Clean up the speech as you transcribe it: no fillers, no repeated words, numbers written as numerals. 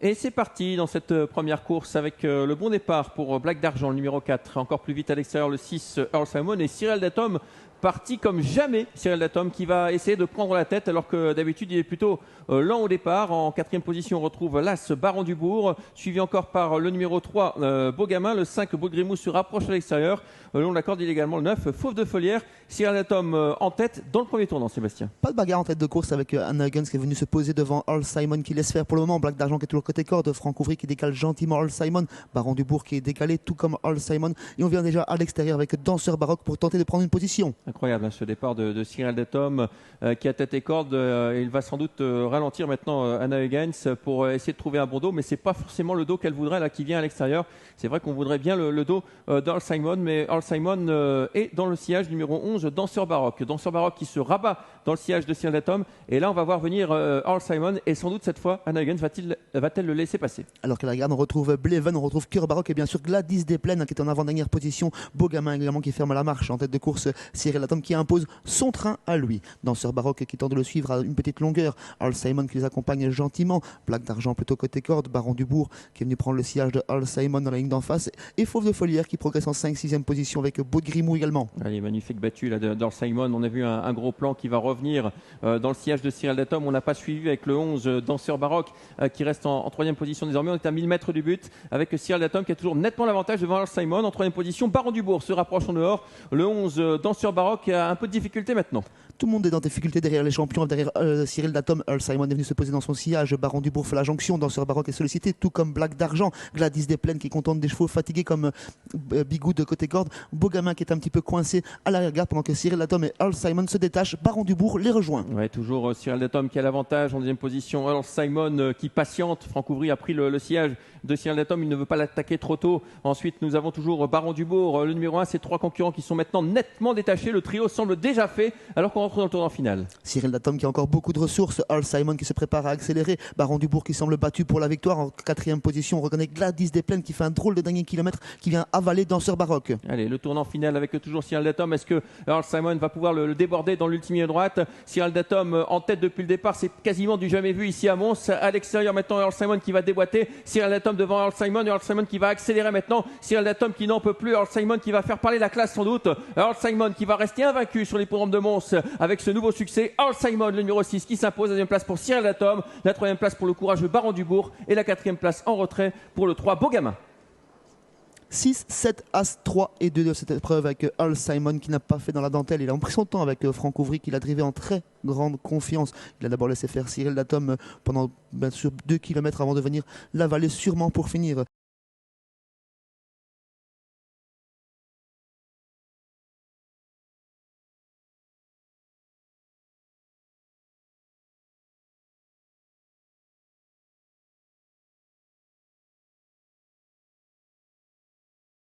Et c'est parti dans cette première course avec le bon départ pour Black d'Argent, le numéro 4. Encore plus vite à l'extérieur, le 6, Earl Simon. Et Cyril Datom, parti comme jamais. Cyril Datom qui va essayer de prendre la tête alors que d'habitude il est plutôt lent au départ. En quatrième position, on retrouve l'As Baron Dubourg, suivi encore par le numéro 3, Beaugamin. Le 5, Baudgrimou se rapproche à l'extérieur. Le long de la corde, il y a également le 9, Fauve de Folière. Cyril Datom en tête dans le premier tournant, Sébastien. Pas de bagarre en tête de course avec Anna Huggins qui est venu se poser devant Earl Simon qui laisse faire pour le moment. Black d'Argent qui est toujours côté corde. Franck Ouvry qui décale gentiment Earl Simon. Baron Dubourg qui est décalé tout comme Earl Simon. Et on vient déjà à l'extérieur avec Danseur Baroque pour tenter de prendre une position. Incroyable ce départ de Cyril Datom qui a tête et corde. Il va sans doute ralentir maintenant Anna Huggins pour essayer de trouver un bon dos, mais c'est pas forcément le dos qu'elle voudrait là qui vient à l'extérieur. C'est vrai qu'on voudrait bien le dos d'Earl Simon, mais Earl Simon est dans le sillage numéro 11, Danseur Baroque. Danseur Baroque qui se rabat dans le sillage de Cyril Datom. Et là, on va voir venir Earl Simon et sans doute cette fois, Anna Huggins va-t-elle le laisser passer? Alors qu'à la garde, on retrouve Bleven, on retrouve Cœur Baroque et bien sûr Gladys Desplaines qui est en avant-dernière position. Beaugamin également qui ferme la marche. En tête de course, Cyril Datom qui impose son train à lui. Danseur Baroque qui tente de le suivre à une petite longueur. Earl Simon qui les accompagne gentiment. Black d'Argent plutôt côté corde. Baron Dubourg qui est venu prendre le sillage de Earl Simon dans la ligne d'en face. Et Fauve de Folière qui progresse en 5-6e position avec Baudgrimou également. Allez, magnifique battu là d'Earl Simon. On a vu un gros plan qui va revenir dans le sillage de Cyril Datom. On n'a pas suivi avec le 11 Danseur Baroque qui reste en 3e position désormais. On est à 1000 mètres du but avec Cyril Datom qui a toujours nettement l'avantage devant Earl Simon. En 3e position, Baron Dubourg se rapproche en dehors. Le 11 Danseur Baroque a un peu de difficulté maintenant. Tout le monde est dans difficulté derrière les champions, derrière Cyril Datom. Earl Simon est venu se poser dans son sillage. Baron Dubourg fait la jonction. Danseur Baroque est sollicité, tout comme Black d'Argent. Gladys Desplaines qui contente des chevaux fatigués comme Bigou de côté corde. Beaugamin qui est un petit peu coincé à l'arrière-garde pendant que Cyril Datom et Earl Simon se détachent. Baron Dubourg les rejoint. Ouais, toujours Cyril Datom qui a l'avantage en 2e position. Earl Simon qui patiente. Franck Ouvry a pris le sillage de Cyril Datom. Il ne veut pas l'attaquer trop tôt. Ensuite, nous avons toujours Baron Dubourg, le numéro 1. Ces 3 concurrents qui sont maintenant nettement détachés. Le trio semble déjà fait alors qu'on rentre dans le tournant final. Cyril Datom qui a encore beaucoup de ressources. Earl Simon qui se prépare à accélérer. Baron Dubourg qui semble battu pour la victoire. En 4e position, on reconnaît Gladys Desplaines qui fait un drôle de dernier kilomètre qui vient avaler Danseur Baroque. Allez, le tournant final avec toujours Cyril Datom. Est-ce que Earl Simon va pouvoir le déborder dans l'ultime ligne droite? Cyril Datom en tête depuis le départ. C'est quasiment du jamais vu ici à Mons. À l'extérieur maintenant, Earl Simon qui va déboîter. Cyril Datom devant Earl Simon. Earl Simon qui va accélérer maintenant. Cyril Datom qui n'en peut plus. Earl Simon qui va faire parler la classe sans doute. Earl Simon qui va rester invaincu sur l'hippodrome de Mons avec ce nouveau succès. Earl Simon, le numéro 6, qui s'impose. La 2e place pour Cyril Datom. La 3e place pour le courageux Baron Dubourg. Et la 4e place en retrait pour le 3 Beaugamin. 6, 7, As, 3 et 2 de cette épreuve avec Earl Simon qui n'a pas fait dans la dentelle. Il a pris son temps avec Franck Ouvry qui l'a drivé en très grande confiance. Il a d'abord laissé faire Cyril Datom pendant bien sûr 2 km avant de venir l'avaler sûrement pour finir.